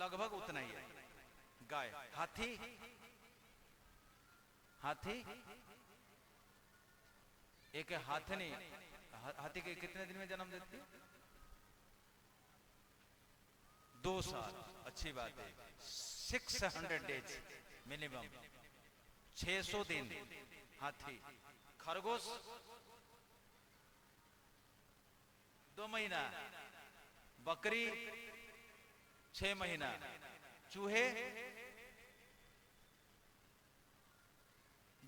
लगभग उतना ही है। गाय, हाथी, हाथी एक हाथनी, हाथी के कितने दिन में जन्म देती है? 2 साल। अच्छी बात है। 600 डेज मिनिमम, 600 दिन हाथी। खरगोश 2 महीना, बकरी 6 महीना, चूहे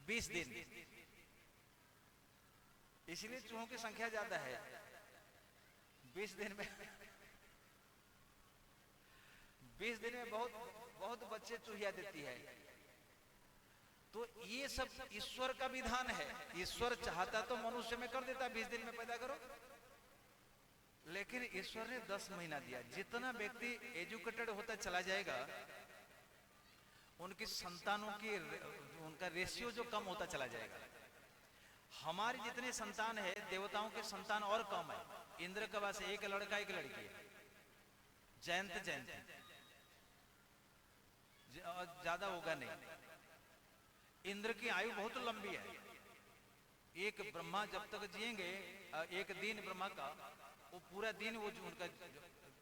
20 दिन। इसलिए चूहों की संख्या ज्यादा है। 20 दिन में 20 दिन में बहुत बहुत बच्चे चूहिया देती है। तो ये सब ईश्वर का विधान है। ईश्वर चाहता तो मनुष्य में कर देता, 20 दिन में पैदा करो, लेकिन ईश्वर ने 10 महीना दिया। जितना व्यक्ति एजुकेटेड होता चला जाएगा, उनकी संतानों की उनका रेशियो जो कम होता चला जाएगा। हमारी जितने संतान है, देवताओं के संतान और कम है। इंद्र का बस एक लड़का एक लड़की है, जयंत जयंती, ज्यादा होगा नहीं। इंद्र की आयु बहुत लंबी है। एक ब्रह्मा जब तक जिएंगे, एक दिन ब्रह्मा का, वो पूरा दिन वो जो उनका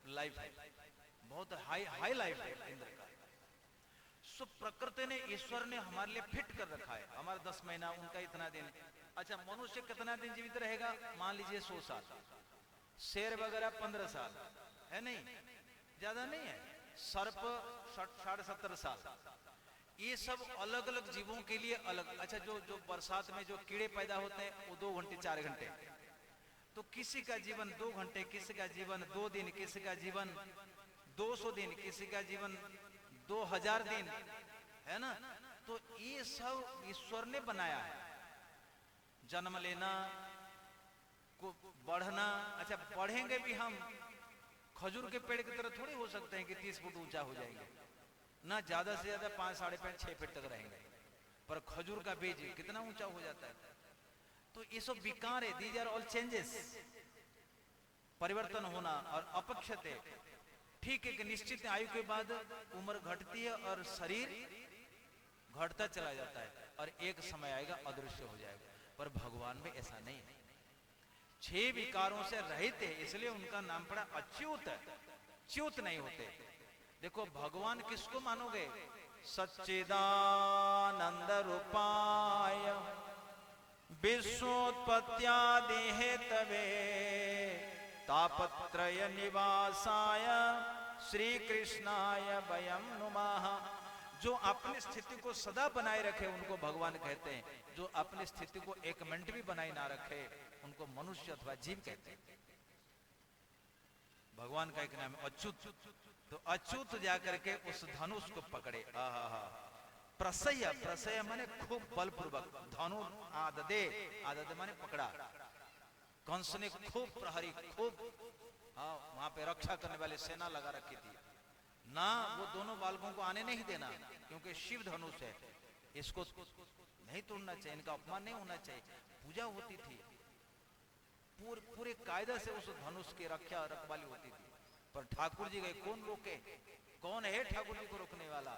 लाइफ है, बहुत हाई लाइफ है इंद्र का। सो प्रकृति ने, ईश्वर ने हमारे लिए फिट कर रखा है। हमारा 10 महीना, उनका इतना दिन। अच्छा, मनुष्य कितना दिन जीवित रहेगा? मान लीजिए 100 साल। शेर वगैरह 15 साल है, नहीं ज्यादा नहीं है। सर्प 60-70 साल। ये सब अलग अलग जीवों के लिए अलग। अच्छा, जो बरसात में जो कीड़े पैदा होते हैं, वो 2 घंटे 4 घंटे। तो किसी का जीवन 2 घंटे, किसी का जीवन 2 दिन, किसी का जीवन 200 दिन, किसी का जीवन 2000 दिन, है ना। तो ये सब ईश्वर ने बनाया है। जन्म लेना को, बढ़ना। अच्छा, बढ़ेंगे भी हम खजूर के पेड़ की तरह थोड़ी हो सकते हैं कि 30 फुट ऊंचा हो जाएंगे ना, ज्यादा से ज्यादा 5, 5.5, 6 फीट तक रहेंगे। पर खजूर का बीज कितना ऊंचा हो जाता है। तो ये सब विकार है। दीज आर ऑल चेंजेस, परिवर्तन होना और अपक्षते। ठीक है कि निश्चित आयु के बाद उम्र घटती है और शरीर घटता चला जाता है, और एक समय आएगा अदृश्य हो जाएगा। पर भगवान में ऐसा नहीं है। 6 विकारों से रहित है, इसलिए उनका नाम पड़ा अच्युत। च्युत नहीं होते। देखो, भगवान किसको मानोगे? सच्चिदानंद रूपाय विश्वोत्पत्त्यादि हेतवे तापत्रय निवासाय श्री कृष्णाय वयं नुमः। जो अपनी स्थिति को सदा बनाए रखे उनको भगवान कहते हैं। जो अपनी स्थिति को 1 मिनट भी बनाए ना रखे उनको मनुष्य अथवा जीव कहते हैं। भगवान का एक नाम है अच्युत। तो अच्युत जाकर के उस धनुष को पकड़े। प्रसय, प्रसय माने खूब बलपूर्वक। धनु आददे, आददे माने पकड़ा। कंस ने खूब प्रहरी, खूब वहां पे रक्षा करने वाले सेना लगा रखी थी ना। वो दोनों बालकों को आने नहीं देना, क्योंकि शिव धनुष है, इसको नहीं तोड़ना चाहिए, इनका अपमान नहीं होना चाहिए। पूजा होती थी, पूरे कायदा से उस धनुष की रक्षा रखवाली होती थी। पर ठाकुर जी गए, कौन रोके? कौन है ठाकुर जी को रोकने वाला?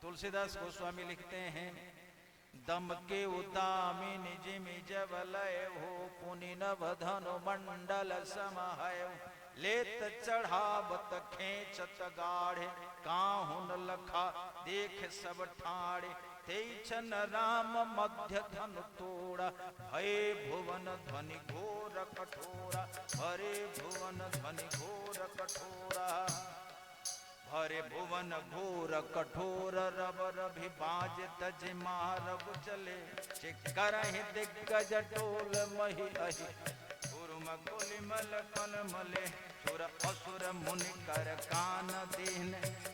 तुलसीदास गोस्वामी लिखते हैं, दम के उदामी निज मिज वलय हो, पुनि नभ धनु मंडल समाहय। लेत चढ़ावत खेचत गाढ़े, काहुन लखा देख सब ठाड़े। तेछन राम मध्य धनु तोड़ा, भय भुवन ध्वनि घोर कठोरा। हरे भुवन ध्वनि घोर कठोरा, हरे भुवन घोर कठोर। रब रभि बाज तज मारग चले, चिकरहि दिग्गज टोल मही अहि। उर्म कुलिमल कलमले, सुर असुर मुनि कर कान दीन।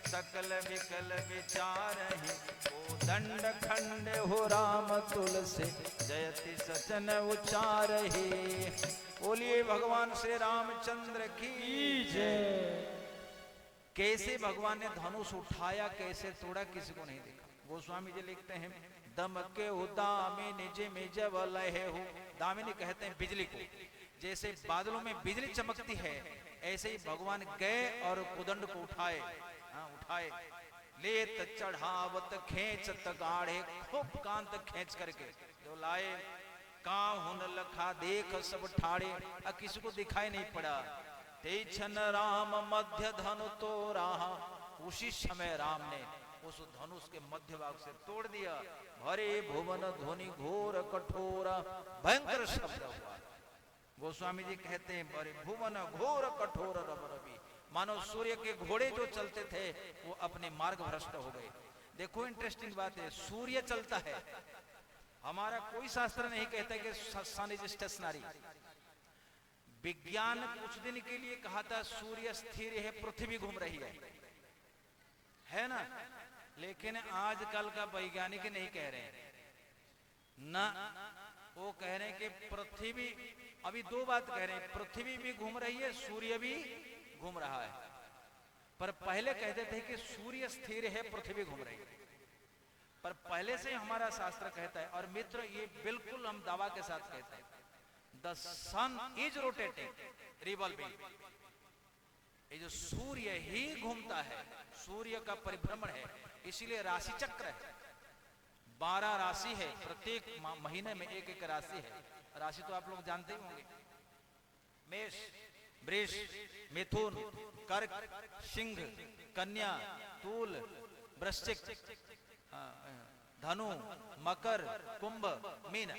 सकल विकल विचारहि, ओ दंड खंड हो राम तुलसी। जयति सचन उचारहि। बोलिए भगवान श्री रामचंद्र की जय। कैसे भगवान ने धनुष उठाया, कैसे तोड़ा, किसी को नहीं देखा। गोस्वामी जी लिखते हैं, दम के उदामी निज मिज वलय हो। दामिनी कहते हैं बिजली को। जैसे बादलों में बिजली चमकती है, ऐसे ही भगवान गए और कोदंड को उठाए, उठाए, लेत चढ़ावत खेचत गाढ़े, खूब कांत खेच करके जो लाए, कां हुन लखा देख सब ठाड़े, किसी को दिखाई नहीं पड़ा। ते छन राम मध्य धनु तो रहा, उसी समय राम ने उस धनुष के मध्य भाग से तोड़ दिया। भरे भुवन ध्वनि घोर कठोर, भयंकर शब्द हुआ। गोस्वामी जी कहते हैं भरे भुवन घोर कठोर रब रवि, मानो सूर्य के घोड़े जो चलते थे वो अपने मार्ग भ्रष्ट हो गए। देखो इंटरेस्टिंग बात है, सूर्य चलता है, हमारा कोई शास्त्र नहीं कहता कि सन इज स्टेशनरी। विज्ञान कुछ दिन के लिए कहा था सूर्य स्थिर है, पृथ्वी घूम रही है ना, लेकिन आजकल का वैज्ञानिक नहीं कह रहे हैं ना, वो कह रहे हैं कि पृथ्वी, अभी दो बात कह रहे हैं, पृथ्वी भी घूम रही है, सूर्य भी घूम रहा है। पर पहले कहते थे कि सूर्य स्थिर है, पृथ्वी घूम रही है। पर पहले से हमारा शास्त्र कहता है, और मित्र ये बिल्कुल हम दावा के साथ कहते हैं, the sun is rotating revolving. ये जो सूर्य ही घूमता है, सूर्य का परिभ्रमण है, इसीलिए राशि चक्र है, 12 राशि है, प्रत्येक महीने में एक एक राशि है। राशि तो आप लोग जानते ही होंगे, मेष, वृष, मिथुन, कर्क, सिंह, कन्या, तूल, वृश्चिक, धनु, मकर, कुंभ, मीन।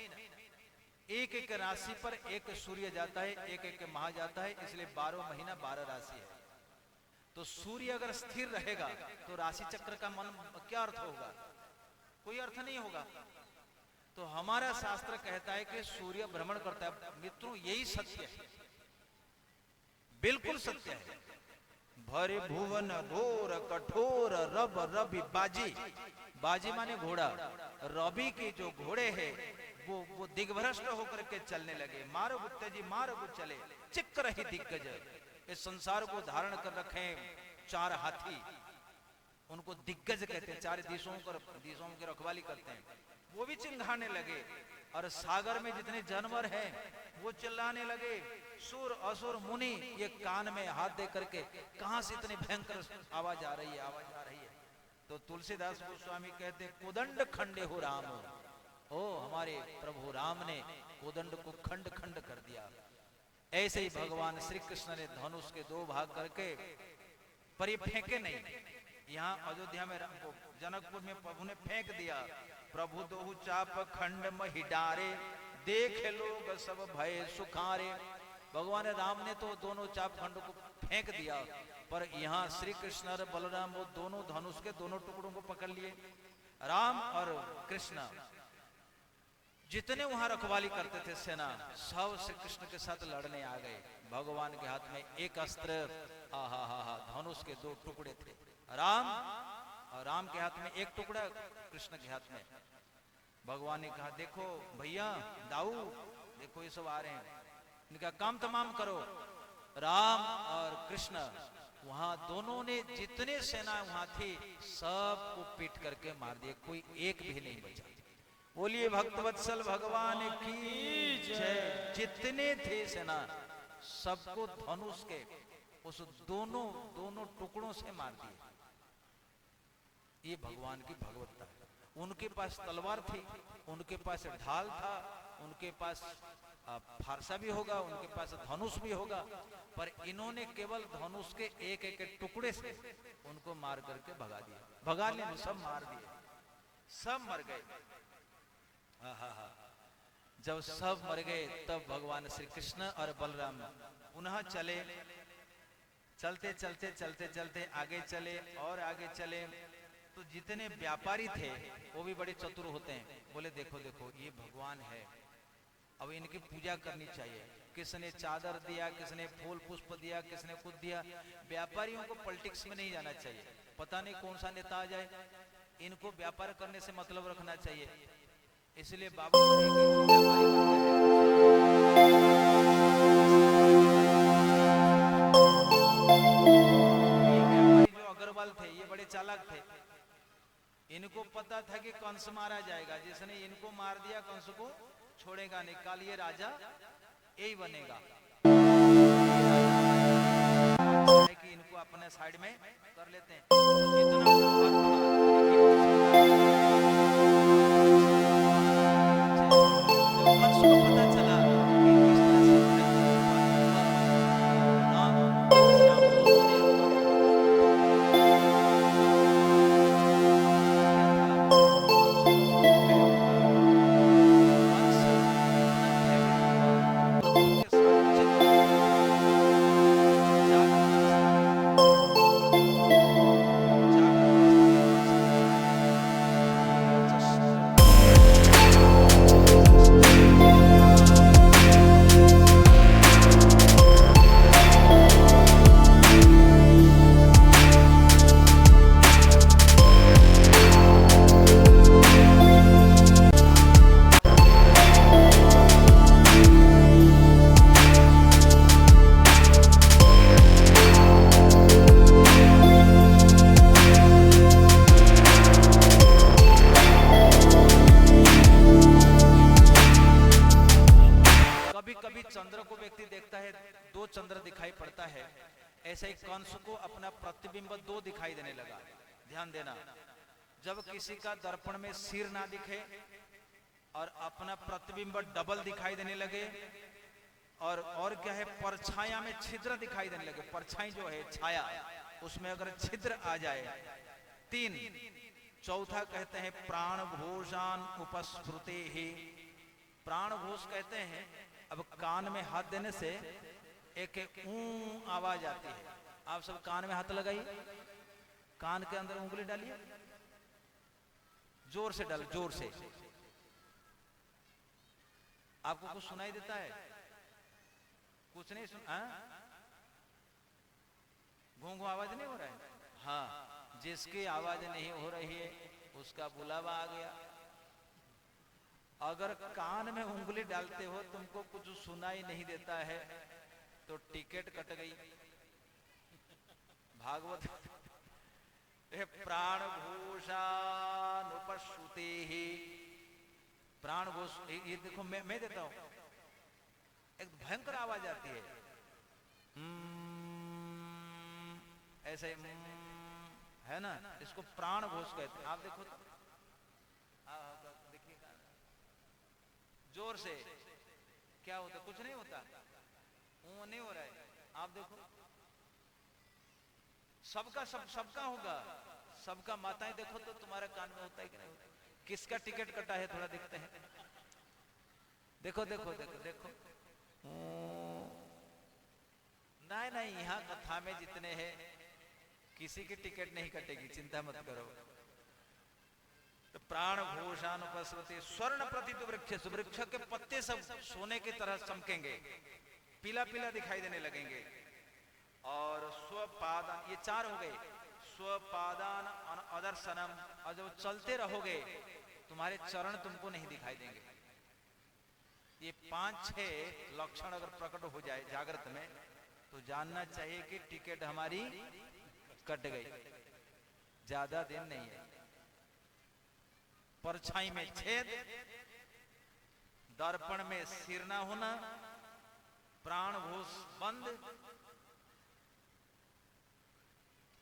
एक एक राशि पर एक सूर्य जाता है, एक एक माह जाता है, इसलिए 12 महीना 12 राशि है। तो सूर्य अगर स्थिर रहेगा तो राशि चक्र का मन क्या अर्थ होगा? कोई अर्थ नहीं होगा। तो हमारा शास्त्र कहता है कि सूर्य भ्रमण करता है। मित्रों यही सत्य है, बिल्कुल सत्य है। भरे भुवन घोर कठोर रब रवि बाजी, बाजी माने घोड़ा, रवि के जो घोड़े हैं वो दिग्भ्रष्ट होकर के चलने लगे। मारो गुप्ता जी मारो गुप्त चले, चिक रही दिग्गज। इस संसार को धारण कर रखे 4 हाथी, उनको दिग्गज कहते हैं, 4 दिशाओं की रखवाली करते हैं, वो भी चिंघाने लगे। और सागर में जितने जानवर हैं वो चिल्लाने लगे। सुर असुर मुनि ये कान में हाथ दे करके कहां से इतनी भयंकर आवाज आ रही है, आवाज आ रही है। तो तुलसीदास गोस्वामी कहते कोदंड खंडे हो राम, ओ हमारे प्रभु राम ने कोदंड को खंड खंड कर दिया। ऐसे ही भगवान श्री कृष्ण ने धनुष के 2 भाग करके, पर ये फेंके नहीं। यहाँ अयोध्या में जनकपुर में प्रभु ने फेंक दिया। प्रभु दोहु चाप खंड महि डारे, देखे लोग सब भय सुखारे। भगवान राम ने तो दोनों चाप खंड को फेंक दिया, पर यहाँ श्री कृष्ण और बलराम वो दोनों धनुष के दोनों टुकड़ों को पकड़ लिए। राम और कृष्ण जितने वहां रखवाली करते थे सेना, सब श्री कृष्ण के साथ लड़ने आ गए। भगवान के हाथ में एक अस्त्र, धनुष के 2 टुकड़े थे। राम के हाथ में एक टुकड़ा, कृष्ण के हाथ में। भगवान ने कहा देखो भैया दाऊ, देखो ये सब आ रहे हैं, इनका काम तमाम करो। राम और कृष्ण वहां दोनों ने जितने सेना वहां थी सबको पीट करके मार दिए, कोई एक भी नहीं बचा। बोलिए भक्तवत्सल भगवान की जय। जितने थे सेना सबको धनुष के उस दोनों टुकड़ों से मार दिए। ये भगवान की भगवत्ता है। उनके पास तलवार थी, उनके पास ढाल था, उनके पास फारसा भी होगा, उनके पास धनुष भी होगा, पर इन्होंने केवल धनुष के एक एक टुकड़े से उनको मार करके भगा दिया। भगा लिए, सब मार दिए, सब मर गए। जब सब मर गए तब भगवान श्री कृष्ण और बलराम पुनः चले। चलते चलते चलते चलते आगे चले और आगे चले, तो जितने व्यापारी थे वो भी बड़े चतुर होते हैं। बोले देखो देखो ये भगवान है, अब इनकी पूजा करनी चाहिए। किसने चादर दिया, किसने फूल पुष्प दिया, किसने कुछ दिया। व्यापारियों को पॉलिटिक्स में नहीं जाना चाहिए, पता नहीं कौन सा नेता आ जाए, इनको व्यापार करने से मतलब रखना चाहिए। इसलिए बाबू जो अग्रवाल थे ये बड़े चालाक थे। इनको पता था कि कंस मारा जाएगा, जिसने इनको मार दिया कंस को छोड़ेगा नहीं। कल ये राजा यही बनेगा। है कि इनको अपने साइड में कर लेते हैं, तो जितना जब कंस को पता चला कि इस तरह से श्याम ऐसे ही कंस को अपना प्रतिबिंब दो दिखाई देने लगा। ध्यान देना, जब किसी का दर्पण में सिर ना दिखे और अपना प्रतिबिंब डबल दिखाई देने लगे, और क्या है, परछाया में छिद्र दिखाई देने लगे। परछाई जो है छाया, उसमें अगर छिद्र आ जाए। 3, चौथा कहते हैं प्राण घोषान उपस्फुते ही। प्राण घोष कहते हैं, अब कान में हाथ देने से एक ऊं आवाज आती है। आप सब कान में हाथ लगाइए, कान के अंदर उंगली डालिए, जोर से डाल, जोर से। आपको कुछ सुनाई देता है? कुछ नहीं सुना? घूं घूं आवाज नहीं हो रहा है? हाँ, जिसकी आवाज नहीं हो रही है उसका बुलावा आ गया। अगर कान में उंगली डालते हो, तुमको कुछ सुनाई नहीं देता है, तो टिकट कट गई। भागवत प्राण घोषान उपश्रुते ही। प्राण घोष, ये देखो मैं देता हूं, एक भयंकर आवाज आती है ऐसे, है ना, इसको प्राण घोष कहते हैं। आप देखो तो, देखिए जोर से क्या होता, कुछ नहीं होता, वो नहीं हो रहा है। आप देखो, सबका होगा, सबका। माताएं देखो तो तुम्हारे कान में होता है कि नहीं होता? किसका टिकट कटा है थोड़ा देखते हैं। देखो देखो देखो देखो, नहीं, यहाँ कथा में जितने हैं किसी की टिकट नहीं कटेगी, चिंता मत करो। तो प्राण घोषान उपस्रुते स्वर्ण प्रतित वृक्ष, वृक्ष के पत्ते सब सोने की तरह चमकेंगे, पीला पीला दिखाई देने लगेंगे। और स्वपादान, ये 4 हो गए। स्वपादान अदर्शनम, और जब चलते रहोगे तुम्हारे चरण तुमको नहीं दिखाई देंगे। ये 5-6 लक्षण अगर प्रकट हो जाए जागृत में, तो जानना चाहिए कि टिकट हमारी कट गई, ज्यादा दिन नहीं है। परछाई में छेद, दर्पण में सिर ना होना, प्राण घोष बंद,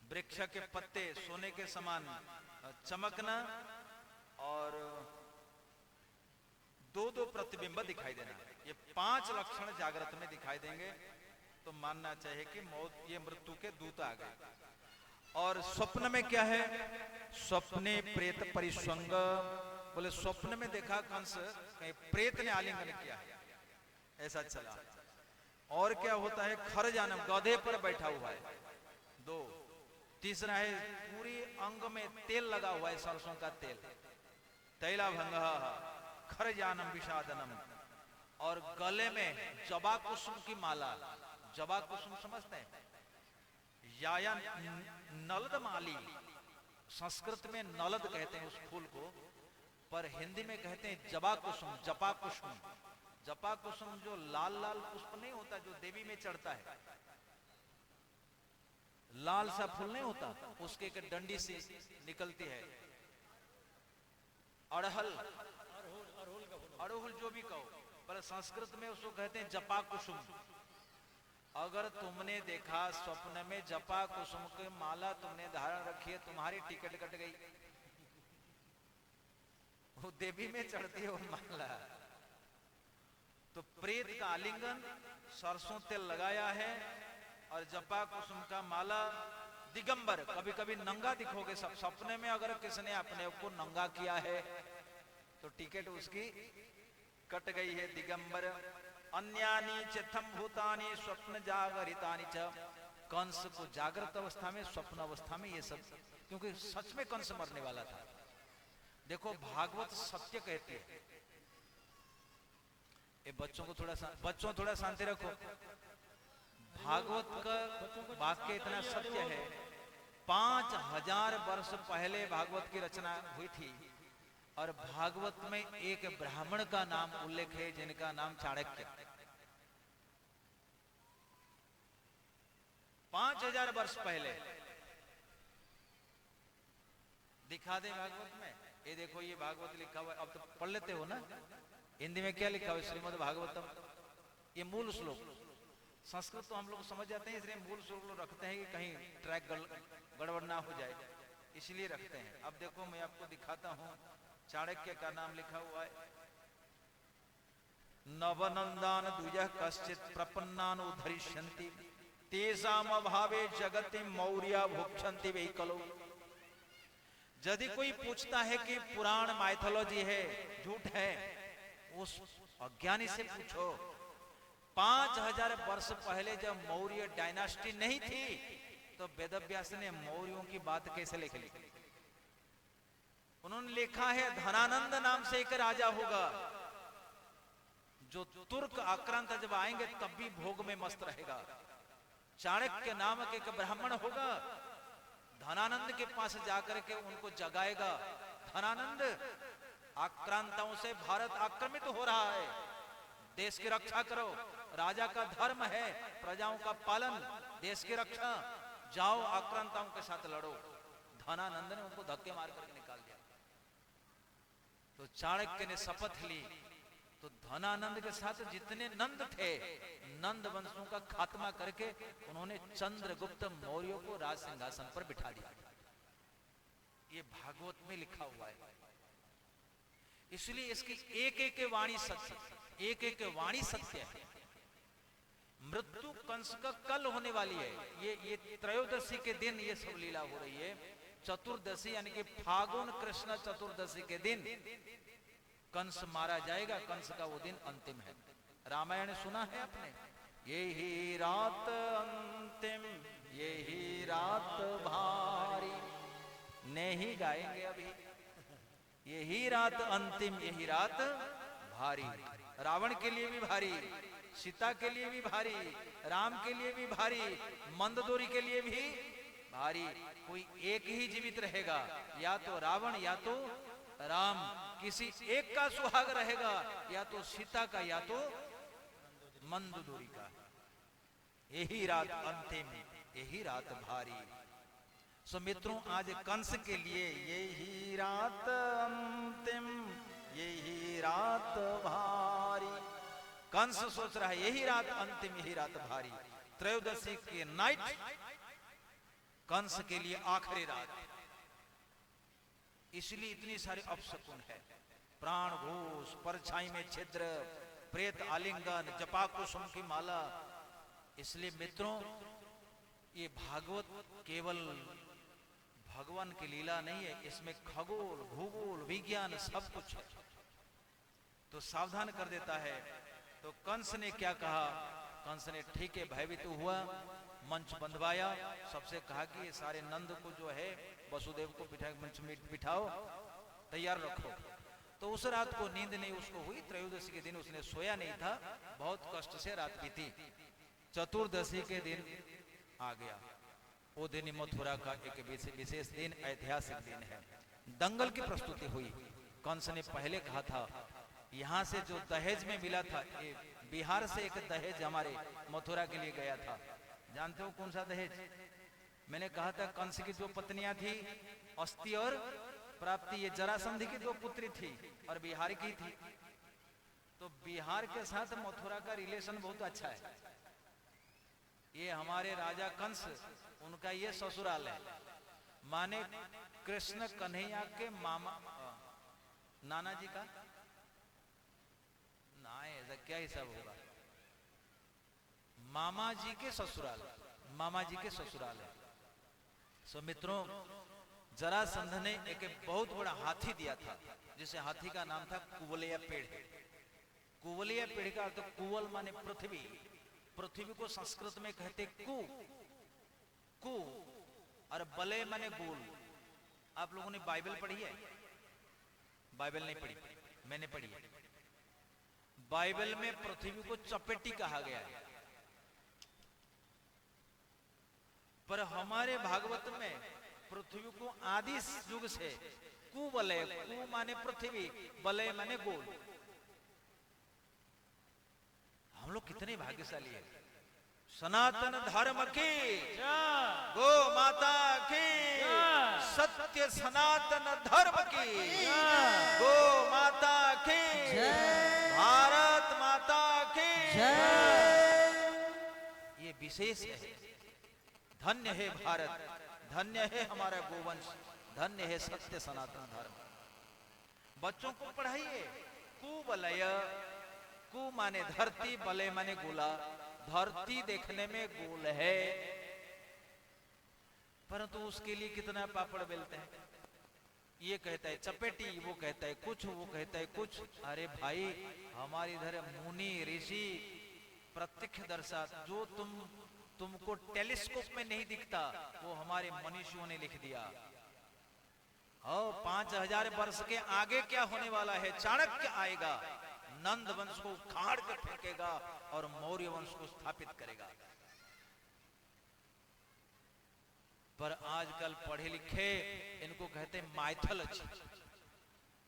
वृक्ष के पत्ते सोने के समान चमकना, और 2-2 प्रतिबिंब दिखाई देना। ये 5 लक्षण जागृत में दिखाई देंगे, तो मानना चाहिए कि मौत, ये मृत्यु के दूत आ गए। और स्वप्न में क्या है? स्वप्ने प्रेत परिस्वंग, बोले स्वप्न में देखा कंस कहीं प्रेत ने आलिंगन किया है, ऐसा चला। और क्या होता है? खरजानम, गधे पर बैठा हुआ है। 2, तीसरा है पूरी अंग में तेल लगा हुआ है, सरसों का तेल, तैला भंग खरजानम विषादनम। और गले में जबा कुसुम की माला, जबा कुसुम समझते हैं? या नलद माली, संस्कृत में नलद कहते हैं उस फूल को, पर हिंदी में कहते हैं जबा कुसुम, जपा कुसुम। जपा कुसुम जो लाल लाल पुष्प नहीं होता, जो देवी में चढ़ता है, लाल सा फूल नहीं होता, उसके एक डंडी से निकलती है। अड़हल, अड़हुल जो भी कहो, पर संस्कृत में उसको कहते हैं जपा कुसुम। अगर तुमने देखा स्वप्न में जपा कुसुम की माला तुमने धारण रखी है, तुम्हारी टिकट कट गई। वो देवी में चढ़ती है वो माला। तो प्रेत का आलिंगन, सरसों तेल लगाया है और जपा कुसुम का माला, दिगंबर, कभी कभी नंगा दिखोगे। सब सपने में अगर किसने अपने को नंगा किया है तो टिकट उसकी कट गई है। दिगंबर अन्यानी चथम भूतानि स्वप्न जागरितानि च। कंस को जागृत अवस्था में, स्वप्न अवस्था में ये सब, क्योंकि सच में कंस मरने वाला था। देखो भागवत सत्य कहती है। ये बच्चों थोड़ा शांति रखो। भागवत का वाक्य इतना सत्य है। 5000 वर्ष पहले भागवत की रचना हुई थी और भागवत में एक ब्राह्मण का नाम उल्लेख है जिनका नाम चाणक्य। 5000 वर्ष पहले दिखा दे भागवत में। ये देखो ये भागवत लिखा हुआ है, अब तो पढ़ लेते हो ना हिंदी में। क्या लिखा हुआ है? श्रीमद् भागवतम। ये मूल श्लोक। संस्कृत तो हम लोग समझ जाते हैं, इसलिए मूल श्लोक रखते हैं कि कहीं ट्रैक गड़बड़ ना हो जाए, इसलिए रखते हैं। अब देखो मैं आपको दिखाता हूं। चाणक्य का नाम लिखा हुआ है। नवनंदान द्विज कश्चित प्रपन्नान उद्धरिष्यन्ति तेषाम अभावे जगति मौर्य भुक्षन्ति वै कलौ। यदि कोई पूछता है कि पुराण माइथोलॉजी है, झूठ है, उस अज्ञानी से पूछो। 5000 वर्ष पहले जब मौर्य डायनास्टी नहीं थी तो वेदव्यास ने मौर्यों की बात कैसे लिख ली? उन्होंने लिखा है धनानंद नाम से एक राजा होगा जो तुर्क आक्रांत जब आएंगे तब भी भोग में मस्त रहेगा। चाणक्य नामक एक ब्राह्मण होगा, धनानंद के पास जाकर के उनको जगाएगा। धनानंद, आक्रांताओं से भारत आक्रमित हो रहा है, देश की रक्षा करो। राजा का धर्म है प्रजाओं का पालन, देश की रक्षा। जाओ आक्रांताओं के साथ लड़ो। धनानंद ने उनको धक्के मार करके निकाल दिया। तो चाणक्य ने शपथ ली। तो धनानंद के साथ जितने नंद थे, नंद वंशों का खात्मा करके उन्होंने चंद्रगुप्त मौर्य को राज सिंहासन पर बिठा दिया। ये भागवत में लिखा हुआ है। इसलिए इसकी एक एक वाणी सत्य, एक एक वाणी सत्य है। मृत्यु कंस का कल होने वाली है। ये त्रयोदशी के दिन ये सब लीला हो रही है। चतुर्दशी यानी कि फागुन कृष्ण चतुर्दशी के दिन कंस मारा जाएगा। कंस का वो दिन अंतिम है। रामायण सुना है आपने? यही रात अंतिम, यही रात भारी। नहीं गाएंगे अभी। यही रात अंतिम, यही रात भारी। रावण के लिए भी भारी, सीता के लिए भी भारी, राम के लिए भी भारी, मंददोरी के लिए भी भारी। कोई एक ही जीवित रहेगा, या तो रावण या तो राम। किसी एक का सुहाग रहेगा, या तो सीता का या तो मंददोरी का। यही रात अंतिम, यही रात भारी। सो मित्रों, आज कंस के लिए यही रात अंतिम, यही रात भारी। कंस सोच रहा है यही रात अंतिम, यही रात भारी। त्रयोदशी के नाइट कंस के लिए आखिरी रात। इसलिए इतनी सारी अपशकुन है। प्राण घोष, परछाई में छिद्र, प्रेत आलिंगन, जपा कुसुम की माला। इसलिए मित्रों, ये भागवत केवल भगवान की लीला नहीं है, इसमें खगोल, भूगोल, विज्ञान सब कुछ है। तो सावधान कर देता है। तो कंस ने क्या कहा? कंस ने ठीक है भयभीत हुआ, मंच बंधवाया, सबसे कहा कि ये सारे नंद को जो है वसुदेव को मंच में बिठाओ, तैयार रखो। तो उस रात को नींद नहीं उसको हुई। त्रयोदशी के दिन उसने सोया नहीं था, बहुत कष्ट से रात बीती। चतुर्दशी के दिन आ गया। वो दिन मथुरा का एक विशेष दिन, ऐतिहासिक दिन है। दंगल की प्रस्तुति हुई। कंस ने पहले कहा था यहाँ से जो दहेज में मिला था, बिहार से एक दहेज हमारे मथुरा के लिए गया था। जानते हो कौन सा दहेज? मैंने कहा था कंस की 2 पत्नियां थी, अस्ति और प्राप्ति। ये जरासंध की 2 पुत्री थी और बिहार की थी। तो बिहार के साथ मथुरा का रिलेशन बहुत अच्छा है। ये हमारे राजा कंस, उनका ये ससुराल है। माने कृष्ण कन्हैया के मामा, नाना जी का ना, ऐसा क्या हिसाब होगा, मामा जी के ससुराल, मामा जी के ससुराल है। सो मित्रों, जरासंध ने एक बहुत बड़ा हाथी दिया था, जिसे हाथी का नाम था कुवलया पेड़। कुवलया पेड़ का अर्थ कुवल माने पृथ्वी, पृथ्वी को संस्कृत में कहते कु, और बलय माने गोल। आप लोगों ने बाइबल पढ़ी है? बाइबल नहीं पढ़ी, मैंने पढ़ी है। बाइबल में पृथ्वी को चपेटी कहा गया है, पर हमारे भागवत में पृथ्वी को आदि युग से कुवलय, कु माने पृथ्वी, बलय माने गोल। हम लोग कितने भाग्यशाली हैं। सनातन धर्म की, गो माता की, सत्य सनातन धर्म की, गो माता की, भारत माता की। ये विशेष है। धन्य है भारत, धन्य है हमारा गोवंश, धन्य है सत्य सनातन धर्म। बच्चों को पढ़ाइए। कुवलय, कु माने धरती, बलय माने गोला। धरती देखने में गोल है, परंतु उसके लिए कितना पापड़ बेलते हैं। ये कहता है चपेटी, वो कहता है कुछ, वो कहता है कुछ। अरे भाई, हमारे इधर मुनि ऋषि प्रत्यक्ष दर्शा, जो तुमको टेलीस्कोप में नहीं दिखता, वो हमारे मनीषियों ने लिख दिया। और 5000 वर्ष के आगे क्या होने वाला है? चाणक्य आएगा, नंद वंश को उखाड़ कर फेंकेगा और मौर्य वंश को स्थापित करेगा। पर आजकल पढ़े लिखे इनको कहते हैं माइथोलॉजी।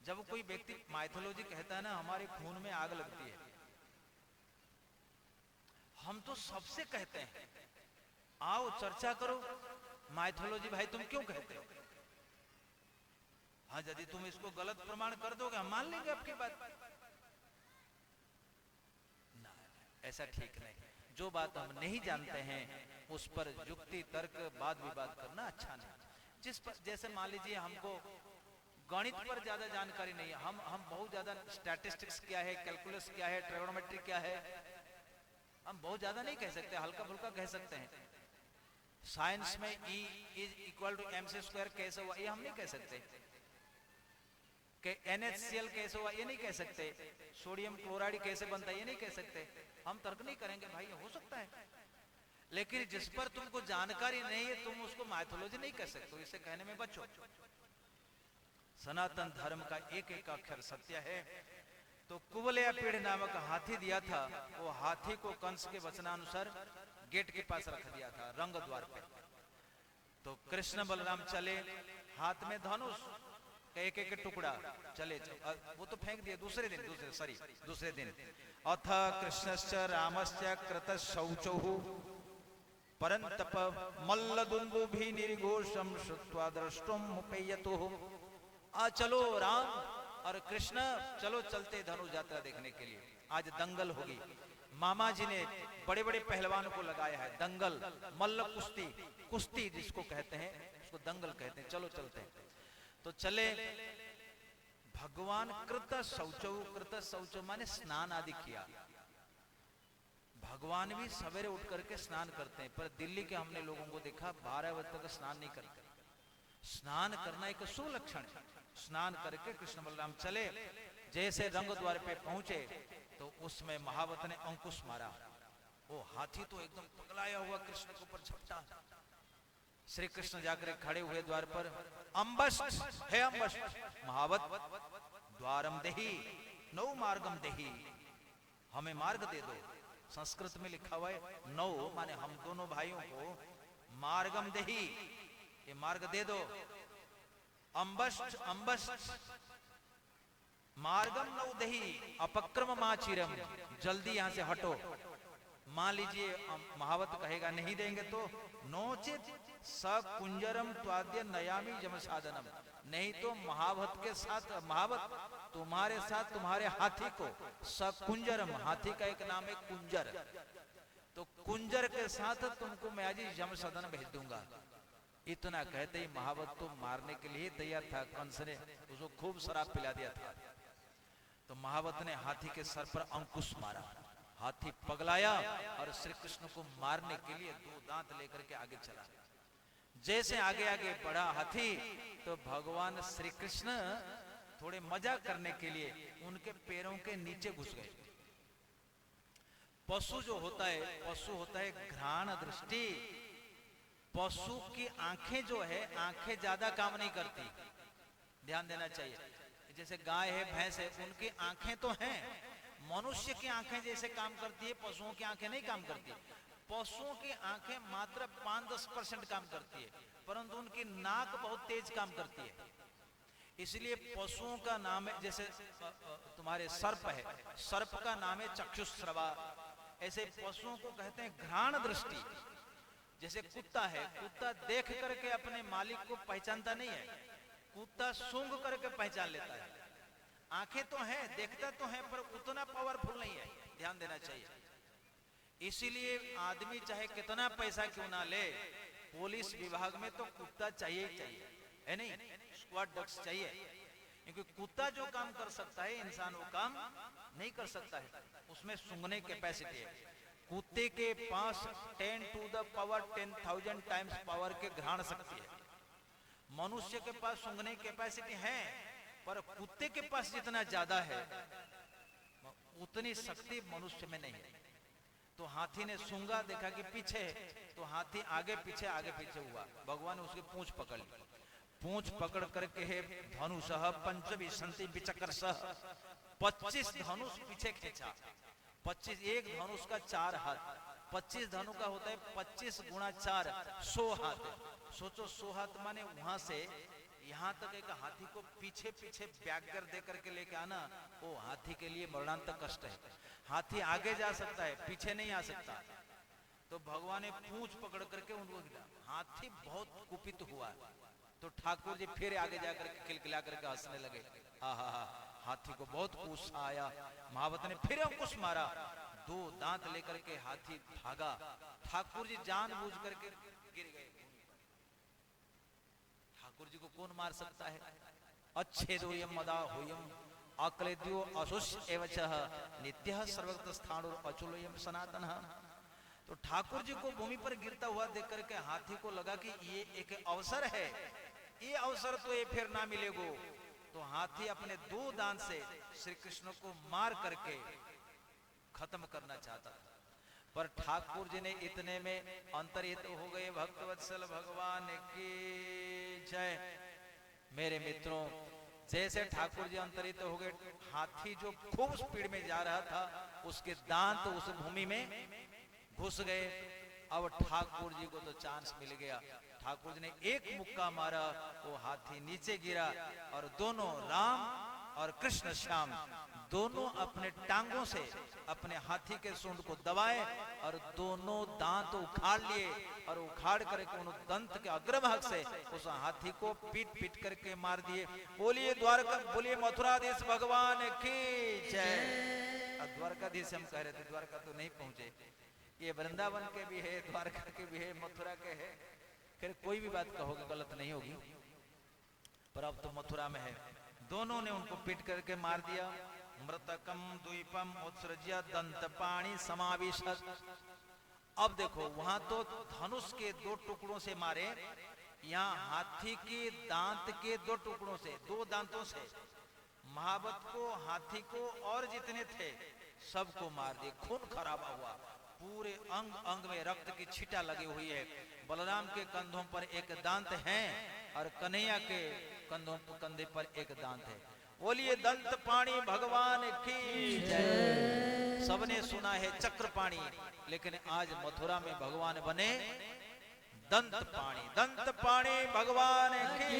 जब कोई व्यक्ति माइथोलॉजी कहता है ना, हमारे खून में आग लगती है। हम तो सबसे कहते हैं, आओ चर्चा करो माइथोलॉजी। भाई तुम क्यों कहते हो? हाँ, यदि तुम इसको गलत प्रमाण कर दोगे, हम मान लेंगे आपकी बात। ऐसा ठीक नहीं। जो बात हम नहीं जानते हैं उस पर युक्ति तर्क वाद विवाद करना अच्छा नहीं। जिस पर, जैसे मान लीजिए हमको गणित पर ज्यादा जानकारी नहीं है, हम बहुत ज्यादा स्टैटिस्टिक्स क्या है, कैलकुलस क्या है, ट्रिगोनोमेट्री क्या है, हम बहुत ज्यादा नहीं कह सकते, हल्का फुल्का कह सकते हैं। साइंस में E = mc² कैसे हुआ, ये हम नहीं कह सकते। कि NaCl कैसे हुआ, ये नहीं कह सकते। सोडियम क्लोराइड कैसे बनता है, ये नहीं कह सकते। हम तर्क नहीं करेंगे भाई, हो सकता है। लेकिन जिस पर तुमको जानकारी नहीं है, तुम उसको माइथोलॉजी नहीं कह सकते, इसे कहने में बचो। सनातन धर्म का एक एक अक्षर सत्य है। तो कुवलया पेड़ नामक हाथी दिया था। वो हाथी को कंस के वचनानुसार गेट के पास रख दिया था, रंग द्वार पे। तो कृष्ण बलराम चले, हाथ में धनुष, एक एक टुकड़ा, चले। वो तो फेंक दिया दूसरे दिन। अथ कृष्णश्च रामश्च कृत शौचौ परंतप मल्लदुन्दुभि निर्घोषम श्रुत्वा द्रष्टुम मुपेयतुः। चलो राम और कृष्ण, चलो चलते धनुष यात्रा देखने के लिए। आज दंगल होगी। मामा जी ने बड़े बड़े पहलवानों को लगाया है। दंगल, मल्ल कुश्ती, कुश्ती जिसको कहते हैं उसको दंगल कहते हैं। चलो चलते हैं। तो चले। भगवान कृत शौचौ माने स्नान आदि किया। भगवान भी सवेरे उठ करके स्नान करते हैं, पर दिल्ली के हमने लोगों को देखा 12 बजे तक स्नान नहीं करते। स्नान करना एक शुभ लक्षण है। स्नान करके कृष्ण बलराम चले। जैसे रंग द्वार पे पहुंचे तो उसमें महावत ने अंकुश मारा। वो हाथी तो एकदम पगलाया हुआ कृष्ण के ऊपर झपटा। श्री कृष्ण जाकर खड़े हुए द्वार पर, अम्बस्ट है अम्बस्ट, महावत द्वारम देहि नौ मार्गम देहि, हमें मार्ग दे दो। संस्कृत में लिखा हुआ है नौ माने हम दोनों भाइयों को मार्गम देहि, ये मार्ग दे दो। अम्बस्ट मार्गम नौ देहि अपक्रम माचिरम, जल्दी यहां से हटो। मान लीजिए महावत कहेगा नहीं देंगे तो नोचित सकुंजरम त्वाद्य नयामी जम साधनम, नहीं तो महावत के साथ, महावत तुम्हारे साथ तुम्हारे हाथी को सकुंजर, हाथी का एक नाम है कुंजर, तो कुंजर के साथ तुमको मैं आज यम सदन भेज दूंगा। इतना कहते ही महावत को मारने के लिए तैयार था। कंस ने उसको खूब शराब पिला दिया था। तो महावत ने हाथी के सर पर अंकुश मारा, हाथी पगलाया और श्री कृष्ण को मारने के लिए दो दांत लेकर के आगे चला। जैसे आगे आगे बढ़ा हाथी, तो भगवान श्री कृष्ण थोड़े मजा करने के लिए उनके पैरों के नीचे घुस गए। पशु जो होता है, पशु होता है घ्राण दृष्टि। पशु की आंखें जो है, आंखें ज्यादा काम नहीं करती, ध्यान देना चाहिए। जैसे गाय है, भैंस है, उनकी आंखें तो हैं, मनुष्य की आंखें जैसे काम करती है, पशुओं की आंखें नहीं काम करती। पशुओं की आंखें मात्र 5-10% काम करती है, परंतु उनकी नाक बहुत तेज काम करती है। इसलिए पशुओं का नाम है, जैसे तुम्हारे सर्प है, सर्प का नाम है चक्षुश्रवा। ऐसे पशुओं को कहते हैं घ्राण दृष्टि। जैसे कुत्ता है, कुत्ता देख करके अपने मालिक को पहचानता नहीं है, कुत्ता सूंघ करके पहचान लेता है। आंखें तो हैं, देखता तो है, पर उतना पावरफुल नहीं है, ध्यान देना चाहिए। इसीलिए आदमी चाहे कितना पैसा क्यों ना ले, पुलिस विभाग में तो कुत्ता चाहिए ही चाहिए, है नहीं, स्क्वाड डॉग्स चाहिए। क्योंकि कुत्ता जो काम कर सकता है, इंसान वो काम नहीं कर सकता है, उसमें सूंघने की कैपेसिटी है। कुत्ते के पास 10⁻10,000 टाइम्स पावर के घ्राण शक्ति है। मनुष्य के पास सूंघने की कैपेसिटी है, पर कुत्ते के पास जितना ज्यादा है उतनी शक्ति मनुष्य में नहीं है। तो हाथी ने सूंघा, देखा कि पीछे है, तो हाथी आगे पीछे हुआ। भगवान ने उसकी पूंछ पकड़ ली, पूंछ पकड़ करके है धनुषः पंचविंशति विचक्रषः, 25 धनुष पीछे खींचा। 25, एक धनुष का 4 हाथ, 25 धनु का होता है 25 गुणा 4, 100 हाथ। सोचो 100 हाथ माने वहां से यहाँ तक एक हाथी को पीछे व्याघ्र दे करके लेके आना, वो हाथी के लिए मरणांतक कष्ट है। हाथी आगे जा सकता है, पीछे नहीं आ सकता। तो भगवान ने पूंछ पकड़ करके उनको गिरा। हाथी बहुत कुपित हुआ, तो ठाकुर जी फिर आगे जाकर खिलखिला करके हंसने लगे। हा हा हा, हाथी को बहुत गुस्सा आया। महावत ने फिर अंकुश मारा, 2 दांत लेकर के हाथी भागा। ठाकुर जी जानबूझ करके गिर गए। ठाकुर जी को कौन मार सकता है? अच्छेदोयम मदा होयम अक्लेद्यो अशुष एवचः नित्यः सर्वगत स्थाणुर अचुलोयम सनातनः। तो ठाकुर जी को भूमि पर गिरता हुआ देख करके हाथी को लगा कि ये एक अवसर है, ये अवसर तो ये फिर ना मिलेगो। तो हाथी अपने 2 दांत से श्री कृष्ण को मार करके खत्म करना चाहता था, पर ठाकुर जी ने इतने में अंतर्हित हो गए। भक्तवत्सल भगवान की जय। मेरे मित्रों, जैसे ठाकुर जी अंतरित हो गए, हाथी जो खूब स्पीड में जा रहा था, उसके दांत उस भूमि में घुस गए। अब ठाकुर जी को तो चांस मिल गया। ठाकुर जी ने एक मुक्का मारा, वो हाथी नीचे गिरा और दोनों राम और कृष्ण श्याम दोनों अपने टांगों से अपने हाथी के सूंड को दबाए और दोनों दांत उखाड़ लिए और उखाड़ करके उन दंत के अग्रभाग से उस हाथी को पीट करके मार दिए। बोलिए द्वारका, बोलिए मथुराधीश भगवान की जय। द्वारकाधीश हम कह रहे थे, द्वारका तो नहीं पहुंचे। ये वृंदावन के भी है, द्वारका के भी है, मथुरा के है। फिर कोई भी बात कहोगे गलत नहीं होगी, पर अब तो मथुरा में है। दोनों ने उनको पीट करके मार दिया। मृतकम द्वीपम उत्सृज्य दंतपाणि समाविशत। अब देखो, वहां तो धनुष के 2 टुकड़ों से मारे, यहाँ हाथी के दांत के 2 टुकड़ों से, 2 दांतों से महावत को, हाथी को और जितने थे सबको मार दिए। खून खराबा हुआ, पूरे अंग अंग में रक्त की छींटा लगी हुई है। बलराम के कंधों पर एक दांत है और कन्हैया के कंधे पर एक दांत है। बोलिए दंतपाणि भगवान की जय। सबने सुना है चक्रपाणि, लेकिन आज मथुरा में भगवान बने दंतपाणि। दंतपाणि भगवान की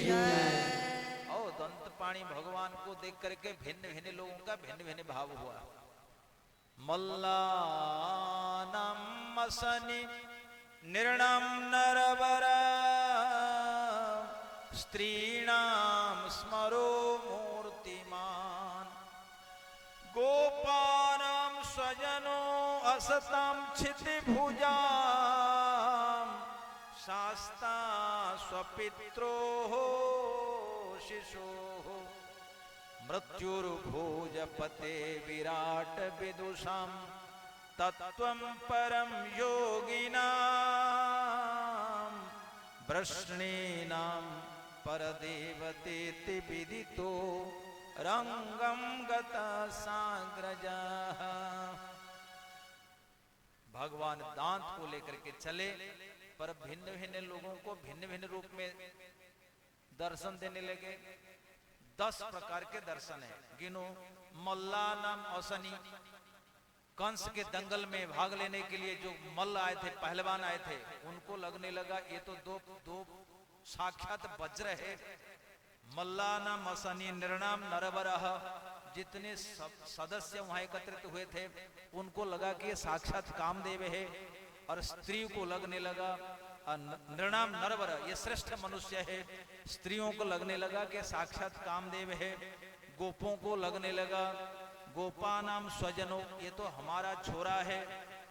जय। और दंतपाणि भगवान को देख करके भिन्न भिन्न लोगों का भिन्न भिन्न भाव हुआ। मल्लानाम असनि निर्णम नरवरा स्त्रीणाम स्मरो मूर्तिमान गोपानां स्वजनो असतां क्षितिभुजां शास्ता स्वपित्रोः शिशोः मृत्युर्भोजपते विराट विदुषां तत्त्वं परं योगिनां वृष्णीनां परदेवतेति विदितो रंगम गता साग्रजाः। भगवान दांत को लेकर के चले, पर भिन्न भिन्न लोगों को भिन्न भिन्न रूप में दर्शन देने लगे। 10 प्रकार के दर्शन है, गिनो। मल्ला नाम असनी, कंस के दंगल में भाग लेने के लिए जो मल्ल आए थे, पहलवान आए थे, उनको लगने लगा ये तो दो साक्षात वज्र है। मल्लाना मसनी निर्णाम नरवरह, जितने सदस्य वहां एकत्रित हुए थे उनको लगा कि ये साक्षात कामदेव है। और स्त्री को लगने लगा निर्णाम नरवर, ये श्रेष्ठ मनुष्य है। स्त्रियों को लगने लगा कि साक्षात कामदेव है। गोपों को लगने लगा गोपानाम स्वजनो, ये तो हमारा छोरा है।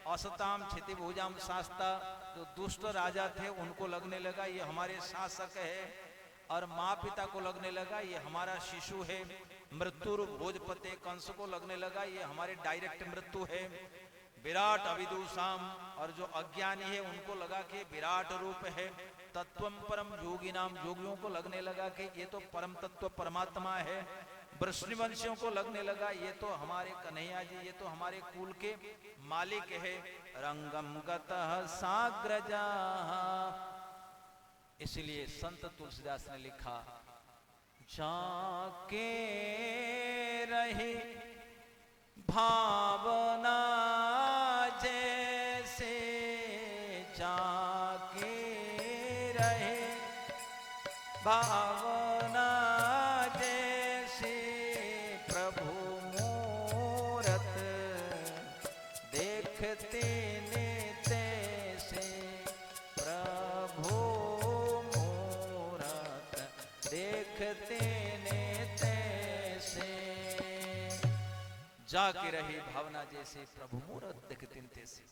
असताम क्षितिभुजाम शास्ता, जो दुष्ट राजा थे उनको लगने लगा ये हमारे शासक है। और माँ पिता को लगने लगा ये हमारा शिशु है। मृत्यु भोजपते, कंस को लगने लगा ये हमारे डायरेक्ट मृत्यु है। विराट अविदुषाम, और जो अज्ञानी है उनको लगा कि विराट रूप है। तत्वम परम योगी नाम, योगियों को लगने लगा कि ये तो परम तत्व परमात्मा है। वृष्णिवंशियों को लगने लगा ये तो हमारे कन्हैया जी, ये तो हमारे कुल के मालिक है। रंगम गतः साग्रजाः, इसलिए संत तुलसीदास ने लिखा, जाके रही भावना जैसे, जाके रहे भावना जैसे, प्रभु मूरत देखते ने तैसे, प्रभु मूरत देखते ने तैसे। जाके रही भावना जैसे, प्रभु मूरत देखते ने तैसे।